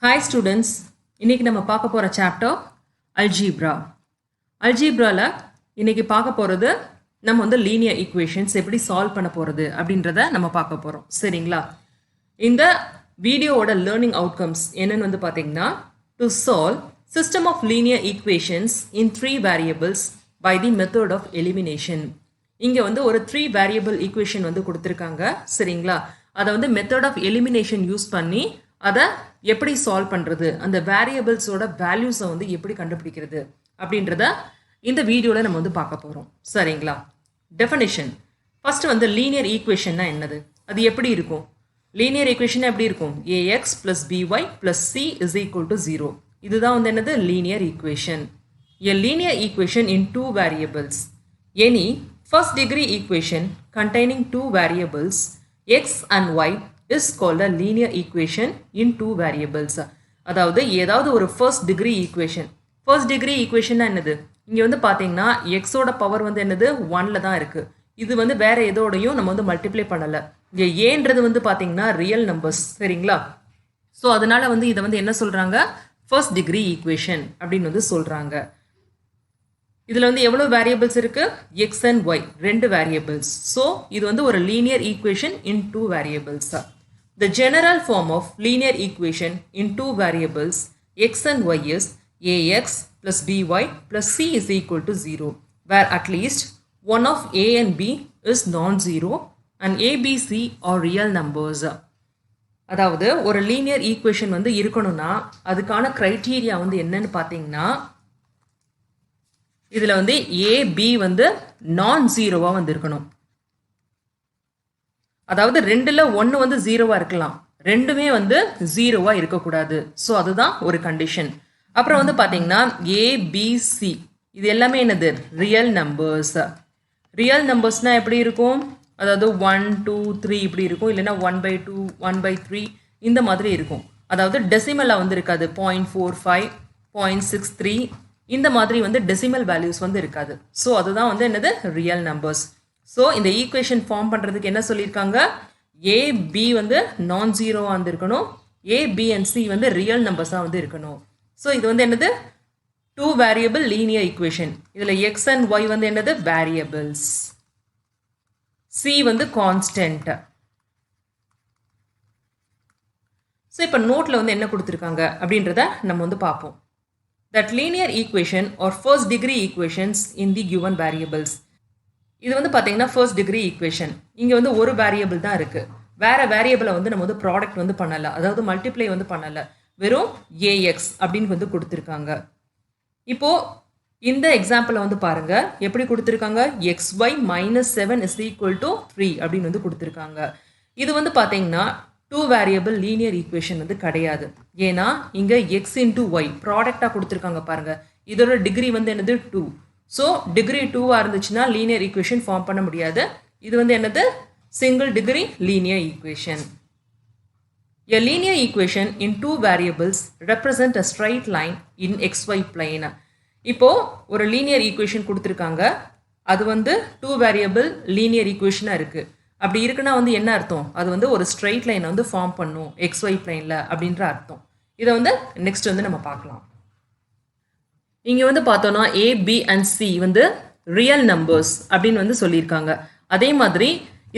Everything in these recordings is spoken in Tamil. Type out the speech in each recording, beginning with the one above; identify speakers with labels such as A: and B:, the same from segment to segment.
A: Hi students, இன்னைக்கு நம்ம பார்க்க போற சாப்டர் அல்ஜீப்ரா. அல்ஜீப்ரால இன்னைக்கு பார்க்க போறது நம்ம வந்து லீனியர் ஈக்குவேஷன்ஸ் எப்படி சால்வ் பண்ண போறது அப்படின்றத நம்ம பார்க்க போறோம். சரிங்களா? இந்த வீடியோவோட லேர்னிங் அவுட்கம்ஸ் என்னன்னு வந்து பார்த்தீங்கன்னா to solve system of linear equations in 3 variables by the method of elimination. இங்க வந்து ஒரு 3 வேரியபிள் ஈக்குவேஷன் வந்து கொடுத்துருக்காங்க. சரிங்களா? அதை வந்து மெத்தட் ஆஃப் எலிமினேஷன் யூஸ் பண்ணி அதை எப்படி சால்வ் பண்ணுறது, அந்த வேரியபிள்ஸோட வேல்யூஸை வந்து எப்படி கண்டுபிடிக்கிறது அப்படின்றத இந்த வீடியோவில் நம்ம வந்து பார்க்க போகிறோம். சரிங்களா? டெஃபினிஷன் ஃபர்ஸ்ட் வந்து லீனியர் ஈக்குவேஷன்னா என்னது, அது எப்படி இருக்கும்? லீனியர் ஈக்குவேஷன் எப்படி இருக்கும்? A X plus B Y plus C is equal to 0. இதுதான் வந்து என்னது linear equation. A linear equation in 2 variables. Any first degree equation containing 2 variables x and y is called a linear equation in 2 variables. அதாவது ஏதாவது ஒரு first degree equation. First degree ஈக்குவேஷன்னா என்னது? இங்கே வந்து பார்த்தீங்கன்னா எக்ஸோட பவர் வந்து என்னது 1ல் தான் இருக்குது. இது வந்து வேற எதோடையும் நம்ம வந்து மல்டிப்ளை பண்ணலை. இங்கே ஏன்றது வந்து பார்த்தீங்கன்னா ரியல் நம்பர்ஸ். சரிங்களா? ஸோ அதனால வந்து இதை வந்து என்ன சொல்கிறாங்க, ஃபர்ஸ்ட் டிகிரி ஈக்குவேஷன் அப்படின்னு வந்து சொல்கிறாங்க. இதில் வந்து எவ்வளோ வேரியபிள்ஸ் இருக்கு? X and Y, 2 variables. So இது வந்து ஒரு linear equation in 2 variables. The general form of linear equation in 2 variables x and y is ax plus by plus c is equal to 0, where at least one of a and b is non-zero and a, b, c are real numbers. அதாவது ஒரு லீனியர் ஈக்குவேஷன் வந்து இருக்கணும்னா அதுக்கான கிரைட்டீரியா வந்து என்னன்னு பார்த்தீங்கன்னா இதில் வந்து ஏ பி வந்து நான் ஜீரோவாக வந்து இருக்கணும். அதாவது 2ல் 1 வந்து 0வா இருக்கலாம், ரெண்டுமே வந்து 0வா இருக்கக்கூடாது. ஸோ அதுதான் ஒரு கண்டிஷன். அப்புறம் வந்து பார்த்தீங்கன்னா ஏபிசி இது எல்லாமே என்னது ரியல் நம்பர்ஸ். ரியல் நம்பர்ஸ்னா எப்படி இருக்கும்? அதாவது 1 2 3 இப்படி இருக்கும், இல்லைன்னா 1/2 1/3 இந்த மாதிரி இருக்கும். அதாவது டெசிமலாக வந்து இருக்காது. 0.45 0.63 இந்த மாதிரி வந்து டெசிமல் வேல்யூஸ் வந்து இருக்காது. ஸோ அதுதான் வந்து என்னது ரியல் நம்பர்ஸ். ஸோ இந்த ஈக்குவேஷன் ஃபார்ம் பண்ணுறதுக்கு என்ன சொல்லியிருக்காங்க, ஏபி வந்து நான் ஜீரோவாக வந்து இருக்கணும், ஏபி அண்ட் சி வந்து ரியல் நம்பர்ஸாக வந்து இருக்கணும். ஸோ இது வந்து என்னது 2 வேரியபிள் லீனியர் ஈக்குவேஷன். இதில் எக்ஸ் அண்ட் ஒய் வந்து என்னது வேரியபிள்ஸ், சி வந்து கான்ஸ்டன்ட். ஸோ இப்போ நோட்டில் வந்து என்ன கொடுத்துருக்காங்க அப்படின்றத நம்ம வந்து பார்ப்போம். That linear equation are first degree equations in the given variables. இது வந்து பார்த்தீங்கன்னா ஃபர்ஸ்ட் டிகிரி ஈக்குவேஷன். இங்கே வந்து ஒரு வேரியபிள் தான் இருக்குது. வேற வேரியபிளை வந்து நம்ம வந்து ப்ராடக்ட் வந்து பண்ணலை, அதாவது மல்டிப்ளை வந்து பண்ணலை, வெறும் ஏஎக்ஸ் அப்படின்னு வந்து கொடுத்துருக்காங்க. இப்போது இந்த எக்ஸாம்பிளை வந்து பாருங்க எப்படி கொடுத்துருக்காங்க, xy - 7 is equal to 3 அப்படின்னு வந்து கொடுத்துருக்காங்க. இது வந்து பார்த்தீங்கன்னா 2 வேரியபிள் லீனியர் ஈக்குவேஷன் வந்து கிடையாது. ஏன்னா இங்கே எக்ஸ் இன்டூ ஒய் ப்ராடக்டாக கொடுத்துருக்காங்க பாருங்க. இதோட டிகிரி வந்து என்னது 2. ஸோ டிகிரி 2வாக இருந்துச்சுன்னா லீனியர் ஈக்குவேஷன் ஃபார்ம் பண்ண முடியாது. இது வந்து என்னது single degree linear equation. A linear equation in 2 variables represent a straight line in xy plain. இப்போது ஒரு லீனியர் ஈக்குவேஷன் கொடுத்துருக்காங்க, அது வந்து 2 வேரியபிள் லீனியர் ஈக்குவேஷனாக இருக்குது. அப்படி இருக்குன்னா வந்து என்ன அர்த்தம், அது வந்து ஒரு ஸ்ட்ரைட் லைனை வந்து ஃபார்ம் பண்ணும் xy பிளைனில் அப்படின்ற அர்த்தம். இதை வந்து நெக்ஸ்ட் வந்து நம்ம பார்க்கலாம். இங்கே வந்து பார்த்தோன்னா ஏ பி அண்ட் சி வந்து ரியல் நம்பர்ஸ் அப்படின்னு வந்து சொல்லியிருக்காங்க. அதே மாதிரி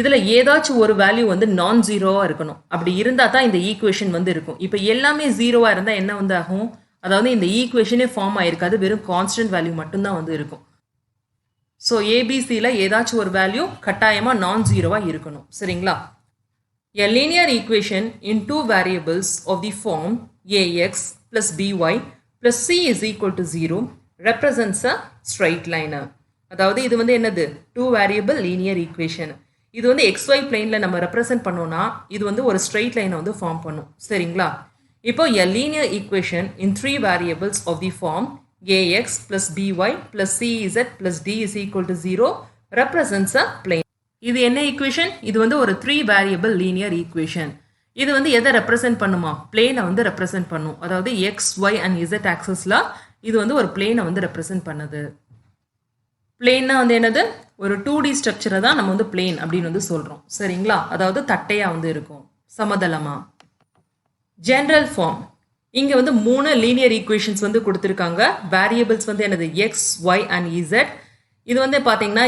A: இதில் ஏதாச்சும் ஒரு வேல்யூ வந்து நான் ஜீரோவாக இருக்கணும். அப்படி இருந்தால் தான் இந்த ஈக்குவேஷன் வந்து இருக்கும். இப்போ எல்லாமே ஜீரோவாக இருந்தால் என்ன வந்து ஆகும், அதாவது இந்த ஈக்குவேஷனே ஃபார்ம் ஆயிருக்காது, வெறும் கான்ஸ்டன்ட் வேல்யூ மட்டும்தான் வந்து இருக்கும். ஸோ ஏபிசியில் ஏதாச்சும் ஒரு வேல்யூ கட்டாயமாக நான் ஜீரோவாக இருக்கணும். சரிங்களா? A linear equation in 2 variables of the form A X plus B Y plus c is equal to 0 represents a straight line. அதாவது இது வந்து என்னது 2 வேரியபிள் லீனியர் ஈக்குவேஷன். இது வந்து xy பிளைனில் நம்ம ரெப்ரசென்ட் பண்ணோம்னா இது வந்து ஒரு ஸ்ட்ரெயிட் லைனை வந்து ஃபார்ம் பண்ணும். சரிங்களா? இப்போ a linear equation in 3 variables of the form ax plus by plus cz plus d is equal to 0 represents a plane. இது என்ன ஈக்குவேஷன்? இது வந்து ஒரு 3 வேரியபிள் லீனியர் ஈக்குவேஷன். இது வந்து எதை ரெப்ரசென்ட் பண்ணுமா, பிளேனை வந்து ரெப்ரசென்ட் பண்ணும். அதாவது எக்ஸ் ஒய் அண்ட் இசட் ஆக்சஸில் இது வந்து ஒரு பிளேனை வந்து ரெப்ரசென்ட் பண்ணுது. பிளேன்னா வந்து என்னது, ஒரு 2D ஸ்ட்ரக்சரை தான் நம்ம வந்து பிளேன் அப்படின்னு வந்து சொல்கிறோம். சரிங்களா? அதாவது தட்டையாக வந்து இருக்கும், சமதளமாக. ஜென்ரல் ஃபார்ம் இங்கே வந்து 3 லீனியர் ஈக்குவேஷன்ஸ் வந்து கொடுத்துருக்காங்க. வேரியபிள்ஸ் வந்து என்னது எக்ஸ் ஒய் அண்ட் இசட். இது வந்து பார்த்தீங்கன்னா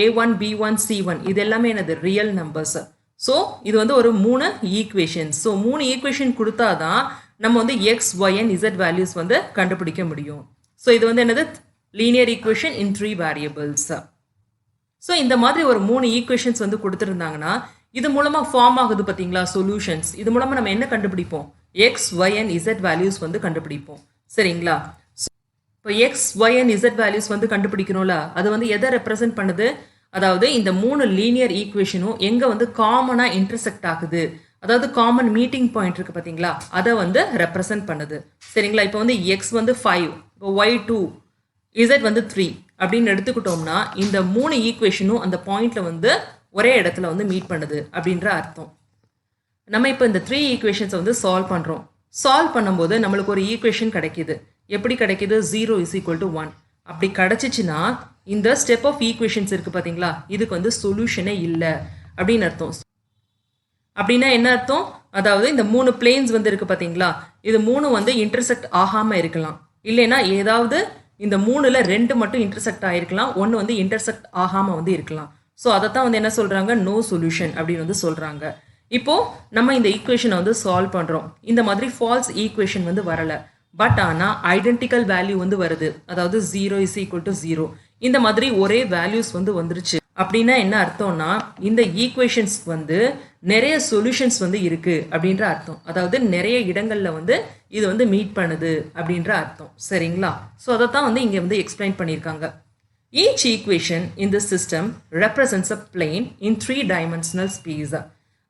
A: A1 B1 C1 இது எல்லாமே என்னது ரியல் நம்பர்ஸ். ஸோ இது வந்து ஒரு 3 ஈக்குவேஷன்ஸ். ஸோ 3 ஈக்குவேஷன் கொடுத்தா தான் நம்ம வந்து X Y and Z values வந்து கண்டுபிடிக்க முடியும். ஸோ இது வந்து என்னது linear equation in 3 variables. So இந்த மாதிரி ஒரு 3 ஈக்குவேஷன்ஸ் வந்து கொடுத்துருந்தாங்கன்னா இது மூலமாக ஃபார்ம் ஆகுது பார்த்தீங்களா சொல்யூஷன்ஸ். இது மூலமாக நம்ம என்ன கண்டுபிடிப்போம்? X Y and Z values வந்து கண்டுபிடிப்போம். சரிங்களா? இப்போ X Y and Z values வந்து கண்டுபிடிக்கணும்ல, அது வந்து எதை ரெப்ரசென்ட் பண்ணுது? அதாவது இந்த 3 லீனியர் ஈக்குவேஷனும் எங்கே வந்து காமனாக இன்டர்செக்ட் ஆகுது, அதாவது காமன் மீட்டிங் பாயிண்ட் இருக்குது பார்த்தீங்களா, அதை வந்து ரெப்ரசென்ட் பண்ணுது. சரிங்களா? இப்போ வந்து எக்ஸ் வந்து 5, இப்போ ஒய் 2, இசட் வந்து 3 அப்படின்னு எடுத்துக்கிட்டோம்னா இந்த 3 ஈக்குவேஷனும் அந்த பாயிண்ட்ல வந்து ஒரே இடத்துல வந்து மீட் பண்ணுது அப்படின்ற அர்த்தம். நம்ம இப்போ இந்த 3 ஈக்குவேஷன்ஸை வந்து சால்வ் பண்ணுறோம். சால்வ் பண்ணும்போது நம்மளுக்கு ஒரு ஈக்குவேஷன் கிடைக்கிது. எப்படி கிடைக்கிது? 0 = 1. அப்படி கிடச்சிச்சின்னா இந்த ஸ்டெப் ஆஃப் ஈக்குவேஷன்ஸ் இருக்குது பார்த்தீங்களா, இதுக்கு வந்து சொல்யூஷனே இல்லை அப்படின்னு அர்த்தம். அப்படின்னா என்ன அர்த்தம்? அதாவது இந்த 3 பிளேன்ஸ் வந்து இருக்குது பார்த்தீங்களா, இது 3 வந்து இன்டர்செக்ட் ஆகாமல் இருக்கலாம். இல்லைன்னா ஏதாவது இந்த 3ல் 2 மட்டும் இன்டர்செக்ட் ஆகிருக்கலாம், 1 வந்து இன்டர்செக்ட் ஆகாமல் வந்து இருக்கலாம். ஸோ அதைத்தான் வந்து என்ன சொல்கிறாங்க? நோ சொல்யூஷன் அப்படின்னு வந்து சொல்கிறாங்க. இப்போது நம்ம இந்த ஈக்குவேஷனை வந்து சால்வ் பண்ணுறோம். இந்த மாதிரி ஃபால்ஸ் ஈக்குவேஷன் வந்து வரலை. பட் ஆனால் ஐடென்டிக்கல் வேல்யூ வந்து வருது. அதாவது 0 = 0 இந்த மாதிரி ஒரே வேல்யூஸ் வந்து வந்துருச்சு. அப்படின்னா என்ன அர்த்தம்னா இந்த ஈக்குவேஷன்ஸ்க்கு வந்து நிறைய சொல்யூஷன்ஸ் வந்து இருக்குது அப்படின்ற அர்த்தம். அதாவது நிறைய இடங்களில் வந்து இது வந்து மீட் பண்ணுது அப்படின்ற அர்த்தம். சரிங்களா? ஸோ அதைத்தான் வந்து இங்கே வந்து எக்ஸ்பிளைன் பண்ணியிருக்காங்க. Each equation in the system represents a plane in 3-dimensional space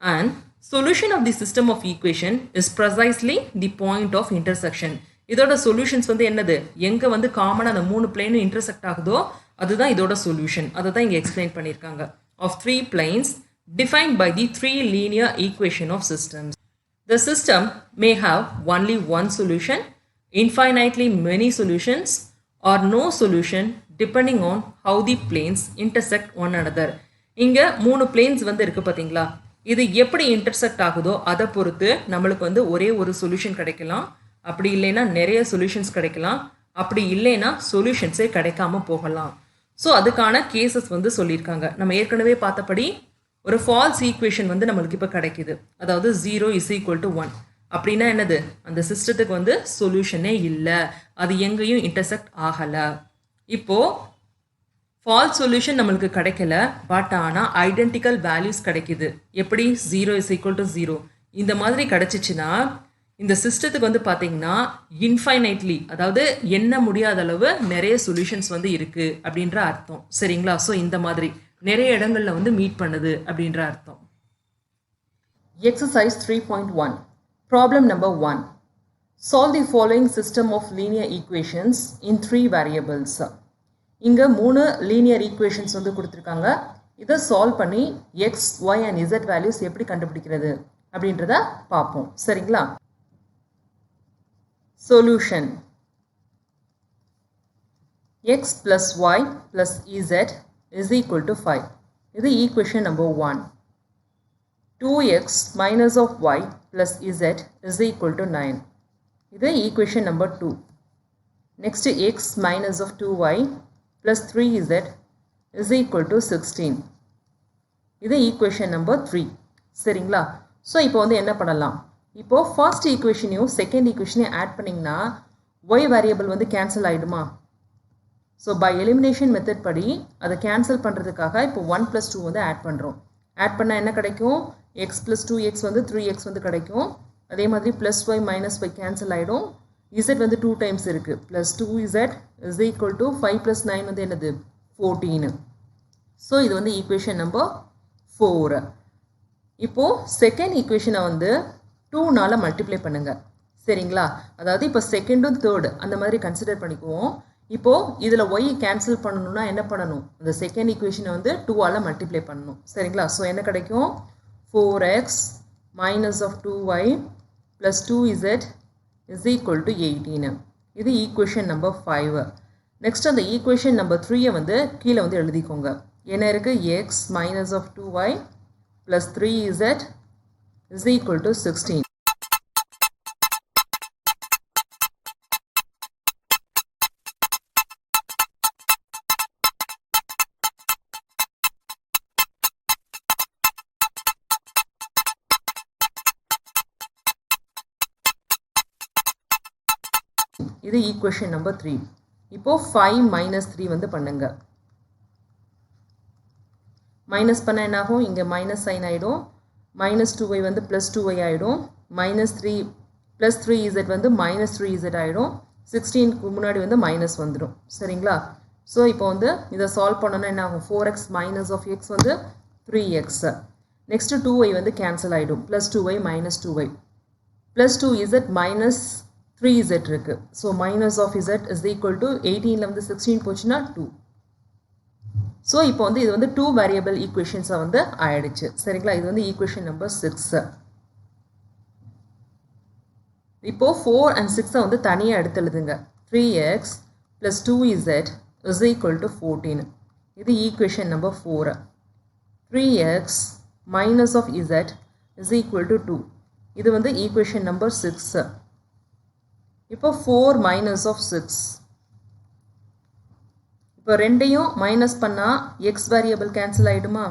A: and solution of the system of equation is precisely the point of intersection. இதோட சொல்யூஷன்ஸ் வந்து என்னது? எங்கே வந்து காமனாக அந்த 3 பிளேனும் இன்டர்செக்ட் ஆகுதோ அதுதான் இதோட சொல்யூஷன். அதை தான் இங்கே எக்ஸ்பிளைன் பண்ணியிருக்காங்க. Of 3 planes defined by the 3 linear equation of systems. The system may have only one solution, infinitely many solutions, or no solution depending on how the planes intersect one another. இங்கே 3 பிளேன்ஸ் வந்து இருக்குது பார்த்தீங்களா, இது எப்படி இன்டர்செக்ட் ஆகுதோ அதை பொறுத்து நம்மளுக்கு வந்து ஒரே ஒரு சொல்யூஷன் கிடைக்கலாம். அப்படி இல்லைன்னா நிறைய சொல்யூஷன்ஸ் கிடைக்கலாம். அப்படி இல்லைன்னா சொல்யூஷன்ஸே கிடைக்காம போகலாம். ஸோ அதுக்கான கேசஸ் வந்து சொல்லியிருக்காங்க. நம்ம ஏற்கனவே பார்த்தபடி ஒரு ஃபால்ஸ் ஈக்குவேஷன் வந்து நம்மளுக்கு இப்போ கிடைக்கிது. அதாவது 0 = 1 அப்படின்னா என்னது? அந்த சிஸ்டத்துக்கு வந்து சொல்யூஷனே இல்லை, அது எங்கேயும் இன்டர்செக்ட் ஆகலை. இப்போது ஃபால்ஸ் சொல்யூஷன் நம்மளுக்கு கிடைக்கல, பட் ஆனால் ஐடென்டிக்கல் வேல்யூஸ் கிடைக்கிது. எப்படி? 0 = 0 இந்த மாதிரி கிடைச்சிச்சுன்னா இந்த சிஸ்டத்துக்கு வந்து பார்த்தீங்கன்னா இன்ஃபைனைட்லி, அதாவது எண்ண முடியாத அளவு நிறைய சொல்யூஷன்ஸ் வந்து இருக்குது அப்படின்ற அர்த்தம். சரிங்களா? ஸோ இந்த மாதிரி நிறைய இடங்களில் வந்து மீட் பண்ணுது அப்படின்ற அர்த்தம். Exercise 3.1 Problem number 1. Solve the following system of linear equations in 3 variables. இங்கே 3 லீனியர் ஈக்குவேஷன்ஸ் வந்து கொடுத்துருக்காங்க. இதை சால்வ் பண்ணி X Y and Z values எப்படி கண்டுபிடிக்கிறது அப்படின்றத பார்ப்போம். சரிங்களா? Solution. X plus y plus z is equal to 5. இது equation number 1. 2x minus of y plus z is equal to 9. இது equation number 2. Next x minus of 2y plus 3z is equal to 16. இது equation number 3. சரிங்களா? ஸோ இப்போ வந்து என்ன பண்ணலாம்? இப்போது ஃபர்ஸ்ட் ஈக்குவேஷனையும் செகண்ட் ஈக்குவேஷனையும் ஆட் பண்ணிங்கன்னா ஒய் வேரியபிள் வந்து கேன்சல் ஆகிடுமா? ஸோ பை எலிமினேஷன் மெத்தட் படி அதை கேன்சல் பண்ணுறதுக்காக இப்போ 1 + 2 வந்து ஆட் பண்ணுறோம். ஆட் பண்ணால் என்ன கிடைக்கும்? எக்ஸ் + 2x வந்து 3x வந்து கிடைக்கும். அதே மாதிரி +y -y கேன்சல் ஆகிடும். இசட் வந்து 2 டைம்ஸ் இருக்குது. +2z is equal to 5 + 9 வந்து என்னது? 14. ஸோ இது வந்து ஈக்குவேஷன் நம்பர் 4. இப்போது செகண்ட் ஈக்குவேஷனை வந்து 2னால மல்டிப்ளை பண்ணுங்கள். சரிங்களா? அதாவது இப்போ செகண்டும் தேர்டு அந்த மாதிரி கன்சிடர் பண்ணிக்குவோம். இப்போது இதில் ஒய் கேன்சல் பண்ணணும்னா என்ன பண்ணணும்? அந்த செகண்ட் ஈக்குவேஷனை வந்து 2ஆல் மல்டிப்ளை பண்ணணும். சரிங்களா? ஸோ என்ன கிடைக்கும்? 4x minus of 2y plus 2z is equal to 18. இது ஈக்குவேஷன் நம்பர் 5. நெக்ஸ்ட் அந்த ஈக்குவேஷன் நம்பர் 3 வந்து கீழே வந்து எழுதிக்கோங்க. என்ன இருக்குது? x minus of 2y plus 3z is equal to 16. இது ஈக்குவேஷன் நம்பர் 3. இப்போ 5 minus 3 வந்து பண்ணுங்க. மைனஸ் பண்ண என்ன ஆகும்? இங்கே மைனஸ் சைன் ஆகிடும். மைனஸ் 2y வந்து ப்ளஸ் 2y ஆகிடும். மைனஸ் 3 ப்ளஸ் 3z வந்து மைனஸ் 3z ஆகிடும். 16க்கு முன்னாடி வந்து மைனஸ் வந்துடும். சரிங்களா? ஸோ இப்போ வந்து இதை சால்வ் பண்ணோன்னா என்ன ஆகும்? 4x மைனஸ் ஆஃப் x வந்து 3x. நெக்ஸ்ட்டு 2y வந்து கேன்சல் ஆகிடும். Plus 2y minus 2y. Plus 2z minus 3z இருக்குது. So minus of z is equal to 18ல் வந்து 16 போச்சுன்னா 2. ஸோ இப்போ வந்து இது வந்து 2 வேரியபிள் ஈக்குவேஷன்ஸை வந்து ஆயிடுச்சு. சரிங்களா? இது வந்து ஈக்குவேஷன் நம்பர் 6. இப்போது 4 and 6 வந்து தனியாக எடுத்து எழுதுங்க. 3x plus 2z is equal to 14. இது equation number 4. 3x minus of z is equal to 2. இது வந்து ஈக்குவேஷன் நம்பர் 6. இப்போ 4 minus of 6. இப்போ ரெண்டையும் மைனஸ் பண்ணால் எக்ஸ் வேரியபிள் கேன்சல் ஆகிடுமா?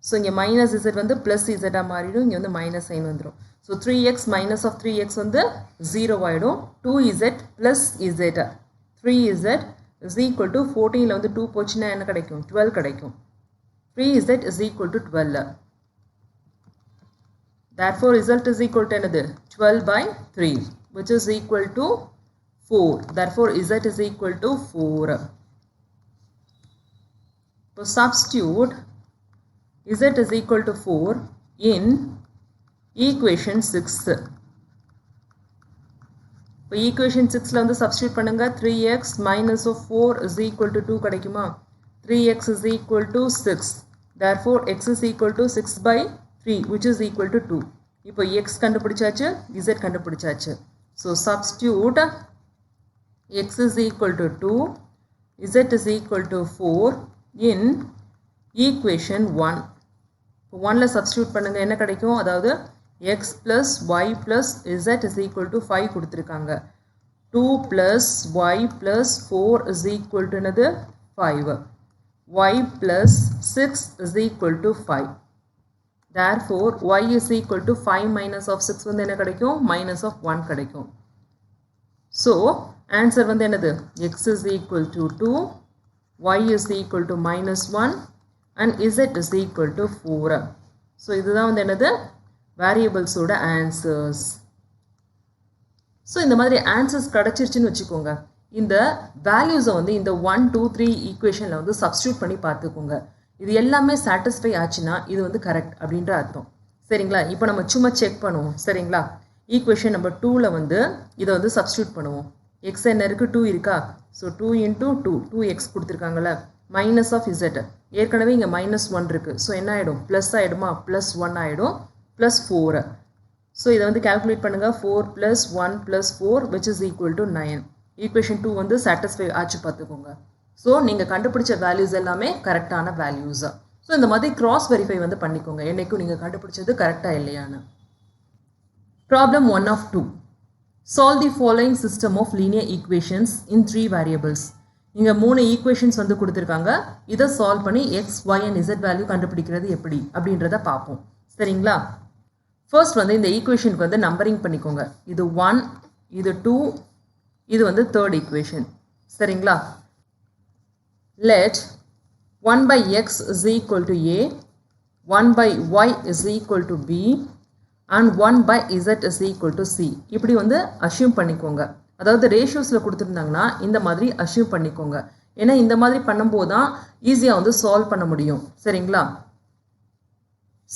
A: ஸோ இங்கே மைனஸ் இசட் வந்து ப்ளஸ் இசட்டாக மாறிடும். இங்கே வந்து மைனஸ் சைன் வந்துடும். So 3x minus of 3x வந்து 0 ஆகிடும். 2z plus z 3z is equal to 14ல் வந்து 2 போச்சுன்னா என்ன கிடைக்கும்? 12 கிடைக்கும். 3z is equal to 12. Therefore result is equal to என்னது? 12/3 which is equal to 4. Therefore z is equal to 4. So substitute z is equal to 4 in equation 6. இப்போ equation 6ல வந்து substitute பண்ணுங்க. 3x minus of 4 is equal to 2 கிடைக்குமா? 3x is equal to 6. Therefore x is equal to 6/3 which is equal to 2. இப்போ x கண்டுபிடிச்சாச்சு, z கண்டுபிடிச்சாச்சு. So substitute x is equal to 2, z is equal to 4 in equation 1. இப்போ 1ல substitute பண்ணுங்க. என்ன கிடைக்கும்? அதாவது x plus y plus z is equal to 5 கொடுத்துருக்காங்க. 2 plus y plus 4 is equal to என்னது? 5. y plus 6 is equal to 5. Therefore y is equal to 5 minus of 6 வந்து என்ன கிடைக்கும்? minus of 1 கிடைக்கும். So answer வந்து என்னது? x is equal to 2, y is equal to minus 1 and z is equal to 4. So இதுதான் வந்து என்னது? variables ஓட answers. ஸோ இந்த மாதிரி ஆன்சர்ஸ் கிடச்சிருச்சுன்னு வச்சுக்கோங்க. இந்த வேல்யூஸை வந்து இந்த 1, 2, 3 ஈக்குவேஷனில் வந்து சப்ஸ்டியூட் பண்ணி பார்த்துக்கோங்க. இது எல்லாமே சாட்டிஸ்ஃபை ஆச்சுன்னா இது வந்து கரெக்ட் அப்படின்ற அர்த்தம். சரிங்களா? இப்போ நம்ம சும்மா செக் பண்ணுவோம். சரிங்களா? ஈக்குவேஷன் நம்பர் 2ல் வந்து இதை வந்து சப்ஸ்டியூட் பண்ணுவோம். எக்ஸ் என்ன இருக்குது? 2 இருக்கா? ஸோ 2 into 2, 2x கொடுத்துருக்காங்கல்ல. மைனஸ் ஆஃப் z ஏற்கனவே இங்கே மைனஸ் 1 இருக்குது. ஸோ என்ன ஆகிடும்? ப்ளஸ் ஆகிடுமா? ப்ளஸ் 1 ஆகிடும். ப்ளஸ் 4. ஸோ இதை வந்து கேல்குலேட் பண்ணுங்கள். 4 + 1 + 4 which is equal to 9. Equation 2 வந்து சாட்டிஸ்ஃபை ஆச்சு பார்த்துக்கோங்க. ஸோ நீங்கள் கண்டுபிடிச்ச வேல்யூஸ் எல்லாமே கரெக்டான வேல்யூஸா. ஸோ இந்த மாதிரி கிராஸ் வெரிஃபை வந்து பண்ணிக்கோங்க. என்னைக்கும் நீங்கள் கண்டுபிடிச்சது கரெக்டாக இல்லையான்னு. Problem 1 of 2. Solve the following system of linear equations in 3 variables. இங்கே 3 ஈக்குவேஷன்ஸ் வந்து கொடுத்துருக்காங்க. இதை சால்வ் பண்ணி X, Y and Z value கண்டுபிடிக்கிறது எப்படி அப்படின்றத பார்ப்போம். சரிங்களா? ஃபர்ஸ்ட் வந்து இந்த ஈக்குவேஷனுக்கு வந்து நம்பரிங் பண்ணிக்கோங்க. இது 1, இது 2, இது வந்து தேர்ட் ஈக்குவேஷன். சரிங்களா? Let 1/x is equal to a, 1/y is equal to b and 1/z is equal to c. இப்படி வந்து அஷ்யூம் பண்ணிக்கோங்க. அதாவது ரேஷியோஸில் கொடுத்துருந்தாங்கன்னா இந்த மாதிரி அஷ்யூம் பண்ணிக்கோங்க. ஏன்னா இந்த மாதிரி பண்ணும்போது தான் ஈஸியாக வந்து சால்வ் பண்ண முடியும். சரிங்களா?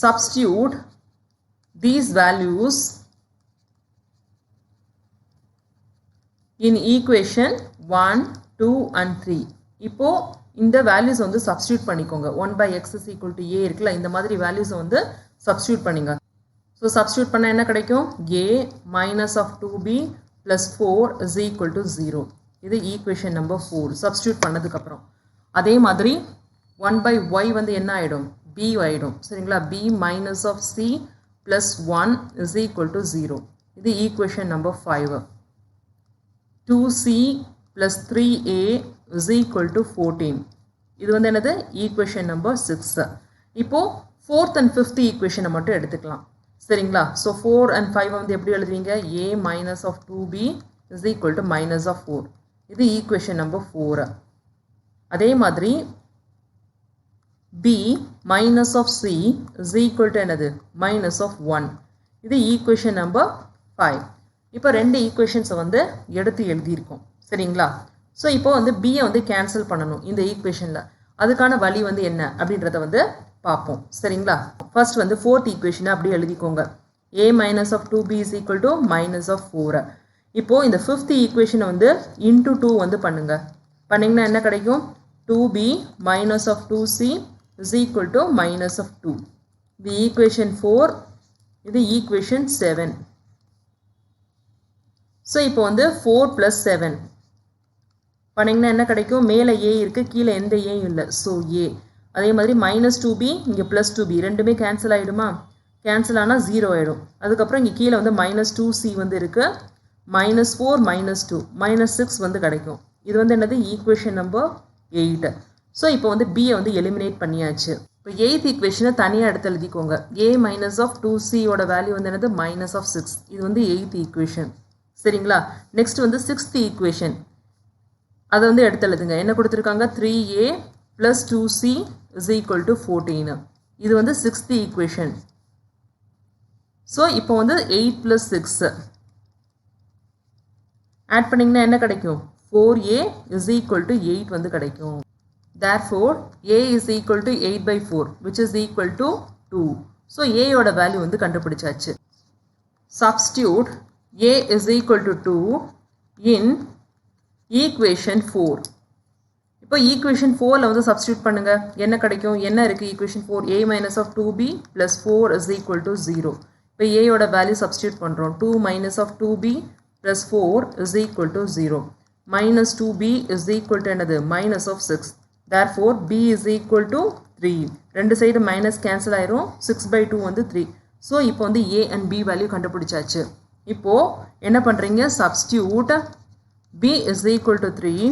A: Substitute these values in equation 1, 2 and 3. இப்போ இந்த வேல்யூஸ் வந்து சப்ஸ்டியூட் பண்ணிக்கோங்க. 1/x is equal to a இருக்குல்ல, இந்த மாதிரி வேல்யூஸை வந்து சப்ஸ்டியூட் பண்ணிங்க. ஸோ சப்ஸ்டியூட் பண்ணால் என்ன கிடைக்கும்? a minus of 2b plus 4 is equal to 0. இது ஈக்குவேஷன் நம்பர் 4 சப்ஸ்டியூட் பண்ணதுக்கப்புறம். அதே மாதிரி 1/y வந்து என்ன ஆகிடும்? b ஆகிடும். சரிங்களா? b minus of c plus 1 is equal to 0. இது equation number 5. 2c plus 3a is equal to 14. இது வந்து என்னது? Equation number 6. இப்போது 4th and 5th ஈக்குவேஷனை மட்டும் எடுத்துக்கலாம். சரிங்களா? ஸோ 4 and 5 வந்து எப்படி எழுதுவீங்க? a minus of 2b is equal to minus of 4. இது equation number 4. அதே மாதிரி b minus of c is equal to என்னது minus of 1. இது equation number 5. இப்போ ரெண்டு equations வந்து எடுத்து எழுதியிருக்கோம் சரிங்களா. ஸோ இப்போ வந்து b வந்து கேன்சல் பண்ணணும் இந்த ஈக்குவேஷனில். அதுக்கான வழி வந்து என்ன அப்படின்றத வந்து பார்ப்போம் சரிங்களா. ஃபர்ஸ்ட் வந்து ஃபோர்த் ஈக்குவேஷனை அப்படியே எழுதிக்கோங்க. a minus of 2b is equal to minus of 4. இப்போ இந்த ஃபிஃப்த் ஈக்குவேஷனை வந்து இன்டூ 2 வந்து பண்ணுங்க. பண்ணிங்கன்னா என்ன கிடைக்கும் 2b minus of 2c is equal to minus of 2. இது ஈக்குவேஷன் 4, இது ஈக்குவேஷன் 7. ஸோ இப்போ வந்து 4 + 7 பண்ணிங்கன்னா என்ன கிடைக்கும், மேலே a இருக்குது கீழே எந்த ஏயும் இல்லை, ஸோ a. அதே மாதிரி -2b இங்கே +2b ரெண்டுமே கேன்சல் ஆகிடுமா, கேன்சல் ஆனால் 0 ஆகிடும். அதுக்கப்புறம் இங்கே கீழே வந்து -2c வந்து இருக்குது, -4 -2 -6 வந்து கிடைக்கும். இது வந்து என்னது ஈக்குவேஷன் நம்பர் 8. ஸோ இப்போ வந்து b வந்து எலிமினேட் பண்ணியாச்சு. இப்போ 8th ஈக்குவேஷனை தனியாக எடுத்து எழுதிக்கோங்க. a minus of 2c ஓட வேல்யூ வந்து என்னது -6. இது வந்து 8th ஈக்குவேஷன் சரிங்களா. நெக்ஸ்ட் வந்து 6th ஈக்குவேஷன் அதை வந்து எடுத்து எழுதுங்க. என்ன கொடுத்துருக்காங்க 3a + 2c is equal to 14. இது வந்து 6th ஈக்குவேஷன். ஸோ இப்போ வந்து 8 + 6 ஆட் பண்ணிங்கன்னா என்ன கிடைக்கும் 4a is equal to 8 வந்து கிடைக்கும். Therefore a is equal to 8/4 which is equal to 2. So a ஓட வேல்யூ வந்து கண்டுபிடிச்சாச்சு. Substitute a is equal to 2 in equation 4. இப்போ equation 4ல வந்து substitute பண்ணுங்க. என்ன கிடைக்கும், என்ன இருக்குது equation 4, a minus of 2b + 4 is equal to 0. இப்போ a ஓட வேல்யூ substitute பண்ணுறோம். 2 minus of 2b + 4 is equal to 0. -2b is equal to என்னது minus of 6. Therefore b is equal to 3. ரெண்டு சைடு மைனஸ் கேன்சல் ஆயிரும், 6/2 வந்து 3. ஸோ இப்போ வந்து a and b வேல்யூ கண்டுபிடிச்சாச்சு. இப்போது என்ன பண்ணுறீங்க, substitute b is equal to 3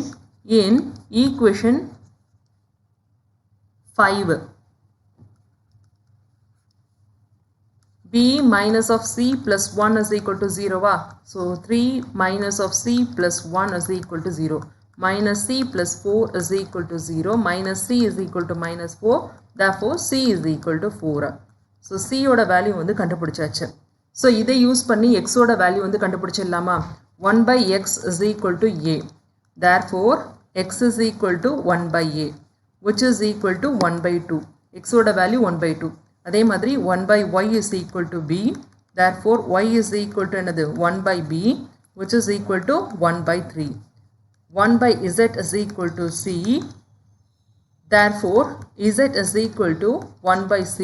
A: in equation 5. b minus of c plus 1 is equal to 0. So 3 minus of c plus 1 is equal to 0. Minus c plus 4 is equal to 0. Minus c is equal to -4. Therefore c is equal to 4. So c ஓட வேல்யூ வந்து கண்டுபிடிச்சாச்சு. ஸோ இதை யூஸ் பண்ணி x ஓட வேல்யூ வந்து கண்டுபிடிச்சிடலாமா. 1/x is equal to a. Therefore x is equal to 1/a which is equal to 1/2. x ஓட வேல்யூ 1/2. அதே மாதிரி 1/y is equal to b. Therefore y is equal to என்னது 1/b which is equal to 1/3. 1/z is equal to c. Therefore z is equal to 1/c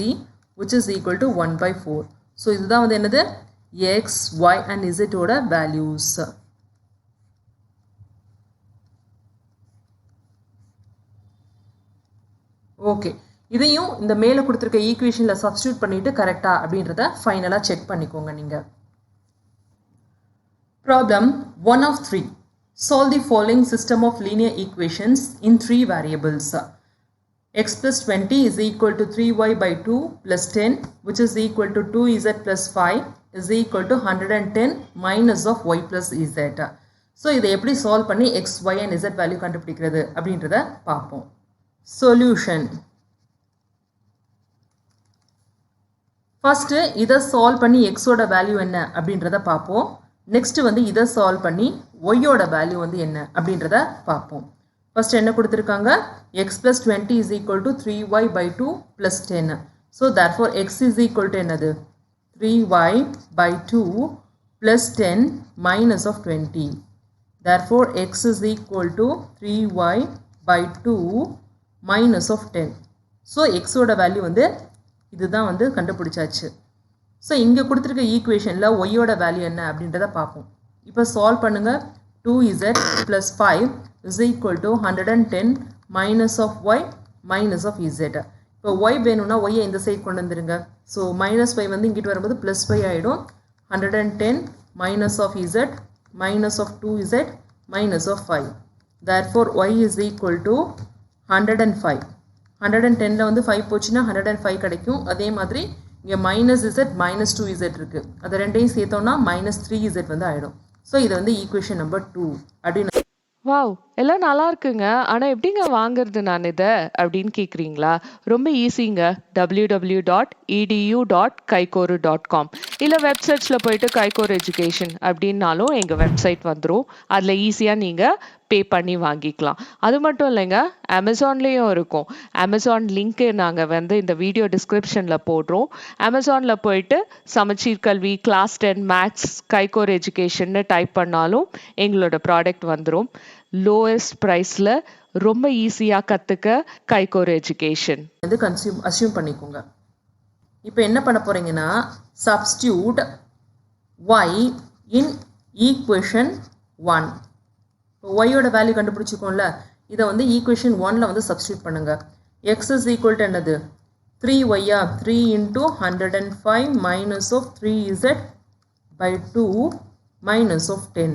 A: which is equal to 1/4. So இதுதான் வந்து என்னது x, y and z ஓட வேல்யூஸ். ஓகே, இதையும் இந்த மேலே கொடுத்துருக்க ஈக்குவேஷனில் சப்ஸ்டியூட் பண்ணிவிட்டு கரெக்டா அப்படின்றத ஃபைனலாக செக் பண்ணிக்கோங்க நீங்கள். Problem 1 of 3. Solve the following system of linear equations in 3 variables. X plus 20 is equal to 3y/2 plus 10 which is equal to 2z plus 5 is equal to 110 minus of y plus z. So இதை எப்படி சால்வ் பண்ணி x, y and z value கண்டுபிடிக்கிறது அப்படின்றத பார்ப்போம். சொல்யூஷன். ஃபர்ஸ்ட்டு இதை சால்வ் பண்ணி எக்ஸோட வேல்யூ என்ன அப்படின்றத பார்ப்போம். நெக்ஸ்ட்டு வந்து இதை சால்வ் பண்ணி ஒய்யோட வேல்யூ வந்து என்ன அப்படின்றத பார்ப்போம். ஃபர்ஸ்ட் என்ன கொடுத்துருக்காங்க, x plus 20 is equal to 3y/2 plus 10. So therefore x is equal to என்னது 3y/2 plus 10 minus of 20. Therefore x is equal to 3y/2 minus of 10. So எக்ஸோட வேல்யூ வந்து இதுதான் வந்து கண்டுபிடிச்சாச்சு. ஸோ இங்கே கொடுத்துருக்க ஈக்குவேஷனில் ஒய்யோட வேல்யூ என்ன அப்படின்றத பார்ப்போம். இப்போ சால்வ் பண்ணுங்கள். 2z plus 5 is equal to 110 minus of y minus of z. இப்போ y வேணும்னா ஒய்யை இந்த சைட் கொண்டு வந்துருங்க. ஸோ -5 வந்து இங்கிட்டு வரும்போது +5 ஆகிடும். 110 minus of z minus of 2z minus of 5. Therefore y is equal to 105. 110ல் வந்து 5 போச்சுன்னா 105 கிடைக்கும். அதே மாதிரி இங்கே -z -2z இருக்குது. அது ரெண்டையும் சேர்த்தோம்னா -3z வந்து ஆகிடும். ஸோ இது வந்து ஈக்குவேஷன் நம்பர் 2 அப்படின்னு.
B: வாவ்! எல்லாம் நல்லா இருக்குங்க. ஆனா எப்படிங்க வாங்குறது நான் இத? அப்படின்னு கேட்குறீங்களா? ரொம்ப ஈஸிங்க. www.edu.kaikoru.com இல்ல வெப்சைட்ஸ்ல போயிட்டு கைகோர் எஜுகேஷன் அப்படின்னாலும் எங்க வெப்சைட் வந்துரும். அதுல ஈஸியா நீங்க பே பண்ணி வாங்கிக்கலாம். அது மட்டும் இல்லைங்க, அமேசான்லயும் இருக்கும். அமேசான் லிங்க் நாங்க வந்து இந்த வீடியோ டிஸ்கிரிப்ஷன்ல போடுறோம். அமேசான்ல போயிட்டு சமச்சீர் கல்வி, கிளாஸ் 10 மேத்ஸ், கைகோர் எஜுகேஷன்னு டைப் பண்ணாலும் எங்களோட ப்ராடக்ட் வந்துரும். லோயஸ்ட் ப்ரைஸ்ல ரொம்ப ஈஸியா கத்துக்க கைகோர் எஜுகேஷன்
A: வந்து அஸ்யூம் பண்ணிக்கோங்க. இப்போ என்ன பண்ண போறீங்கன்னா, சப்ஸ்டியூட் y இன் ஈக்குவேஷன் 1. இப்போ ஒய்யோட வேல்யூ கண்டுபிடிச்சிக்கோம்ல, இதை வந்து ஈக்குவேஷன் 1ல வந்து சப்ஸ்டியூட் பண்ணுங்க. எக்ஸ் இஸ் ஈக்குவல் டு என்னது? 3y 3 into 105 minus of 3z by 2 minus of 10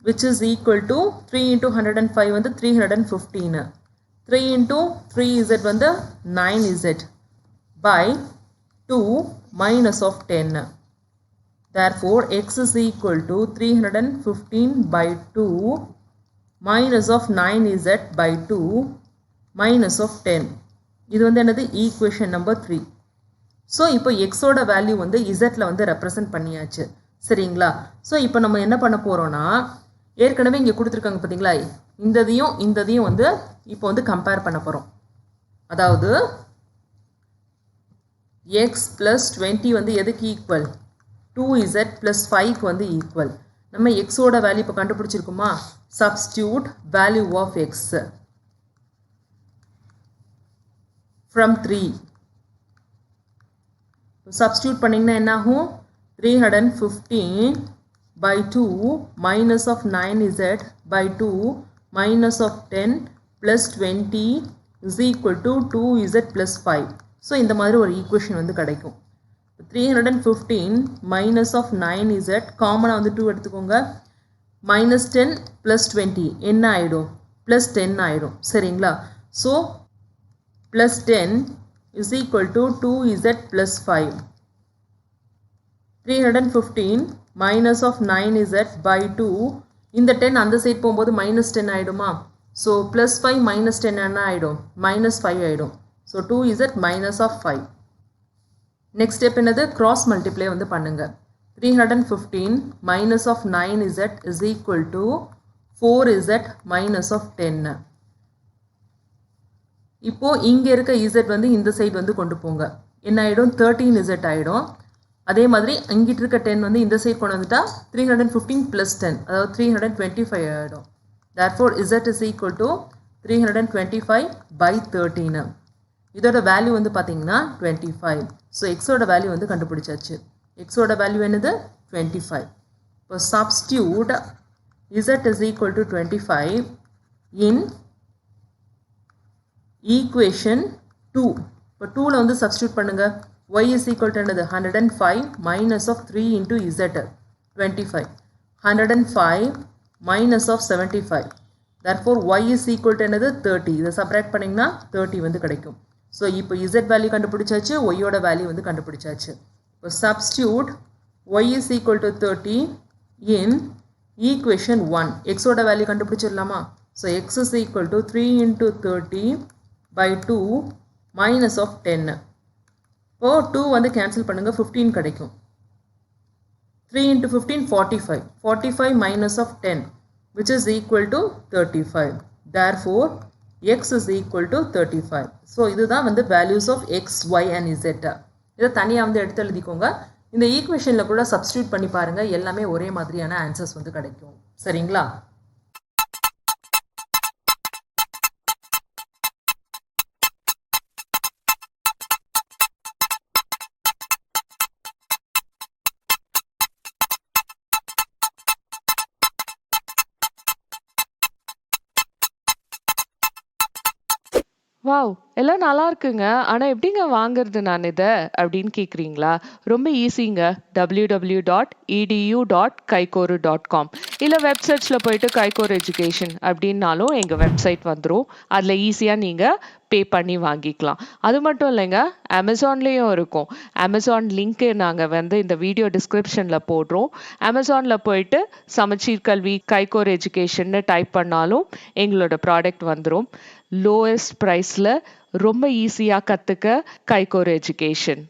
A: which is equal to 3 into 105 வந்து 315. 3 into 3z வந்து 9z by 2 minus of 10. Therefore, x is equal to 315 by 2 minus of 9z by 2 minus of 10. இது வந்து என்னது? Equation number 3. ஸோ இப்போ எக்ஸோட வேல்யூ வந்து இசட்ல வந்து ரெப்ரசன்ட் பண்ணியாச்சு. சரிங்களா? ஸோ இப்போ நம்ம என்ன பண்ண போகிறோன்னா, ஏற்கனவே இங்கே கொடுத்துருக்காங்க பார்த்தீங்களா, இந்ததையும் வந்து இப்போ வந்து கம்பேர் பண்ண போகிறோம். அதாவது எக்ஸ் ப்ளஸ் 20 வந்து எதுக்கு ஈக்குவல்? 2z ப்ளஸ் 5க்கு வந்து ஈக்குவல். நம்ம எக்ஸோட வேல்யூ இப்போ கண்டுபிடிச்சிருக்குமா? Substitute value of x from 3. Substitute பண்ணிங்கன்னா என்ன ஆகும்? 315 by 2 minus of 9z by 2 minus of 10 plus 20 is equal to 2z plus 5. So இந்த மாதிரி ஒரு ஈக்குவேஷன் வந்து கிடைக்கும். 315 minus of 9z காமனாக வந்து 2 எடுத்துக்கோங்க. minus 10 plus 20 என்ன ஆகிடும்? plus 10 ஆகிடும். சரிங்களா? So plus 10 is equal to 2z plus 5. 315 minus of 9z by 2, இந்த 10 அந்த சைட் போகும்போது minus 10 ஆயிடுமா? ஸோ plus 5 minus 10 என்ன ஆயிடும்? minus 5 ஆயிடும். So 2z minus of 5. Next step என்னது? கிராஸ் மல்டிப்ளை வந்து பண்ணுங்க. 315 minus of 9z is equal to 4z minus of 10. இப்போ இங்க இருக்க z வந்து இந்த சைடு வந்து கொண்டு போங்க. என்ன ஆயிடும்? 13z ஆயிடும். அதே மாதிரி இங்கிட்டு இருக்க 10 வந்து இந்த சைடு கொண்டு வந்துட்டா 315 plus 10, அதாவது 325 ஆயிடும். Therefore, z is equal to 325 by 13. இதோட வேல்யூ வந்து பார்த்தீங்கன்னா 25. ஸோ எக்ஸோட வேல்யூ வந்து கண்டுபிடிச்சாச்சு. எக்ஸோட வேல்யூ என்னது? 25. இப்போ substitute z is equal to 25 in equation 2. இப்போ 2ல வந்து சப்ஸ்டியூட் பண்ணுங்க. y is equal to என்னது? 105 minus of 3 into z 25. 105 minus of 75. Therefore, y is equal to என்னது? 30. இதை சப்ராக்ட் பண்ணிங்கன்னா 30 வந்து கிடைக்கும். ஸோ இப்போ z வேல்யூ கண்டுபிடிச்சாச்சு, ஒய்யோட வேல்யூ வந்து கண்டுபிடிச்சாச்சு. இப்போ substitute y is equal to 30 in equation 1. எக்ஸோட வேல்யூ கண்டுபிடிச்சிடலாமா? So x is equal to 3 into 30 by 2 minus of 10. இப்போ 2 வந்து கேன்சல் பண்ணுங்க, 15 கிடைக்கும். 3 into 15 45. 45 minus of 10 which is equal to 35. Therefore, x is equal to 35. So இதுதான் வந்து values of x, y and z. இதை தனியாக வந்து எடுத்து எழுதிக்கோங்க. இந்த ஈக்குவேஷனில் கூட சப்ஸ்டியூட் பண்ணி பாருங்க, எல்லாமே ஒரே மாதிரியான ஆன்சர்ஸ் வந்து கிடைக்கும். சரிங்களா?
B: வாவ்! எல்லாம் நல்லா இருக்குங்க. ஆனா எப்படிங்க வாங்குறது நான் இத? அப்படின்னு கேட்குறீங்களா? ரொம்ப ஈஸிங்க. www.edu.kaikoru.com இல்லை வெப்சைட்ஸில் போயிட்டு கைகோர் எஜுகேஷன் அப்படின்னாலும் எங்கள் வெப்சைட் வந்துடும். அதில் ஈஸியாக நீங்கள் பே பண்ணி வாங்கிக்கலாம். அது மட்டும் இல்லைங்க, அமேசான்லேயும் இருக்கும். அமேசான் லிங்க்கு நாங்கள் இந்த வீடியோ டிஸ்கிரிப்ஷனில் போடுறோம். அமேசானில் போயிட்டு சமச்சீர் கல்வி கைகோர் எஜுகேஷன்னு டைப் பண்ணாலும் எங்களோட ப்ராடக்ட் வந்துடும். லோவஸ்ட் ப்ரைஸில் ரொம்ப ஈஸியாக கற்றுக்க கைகோர் எஜுகேஷன்.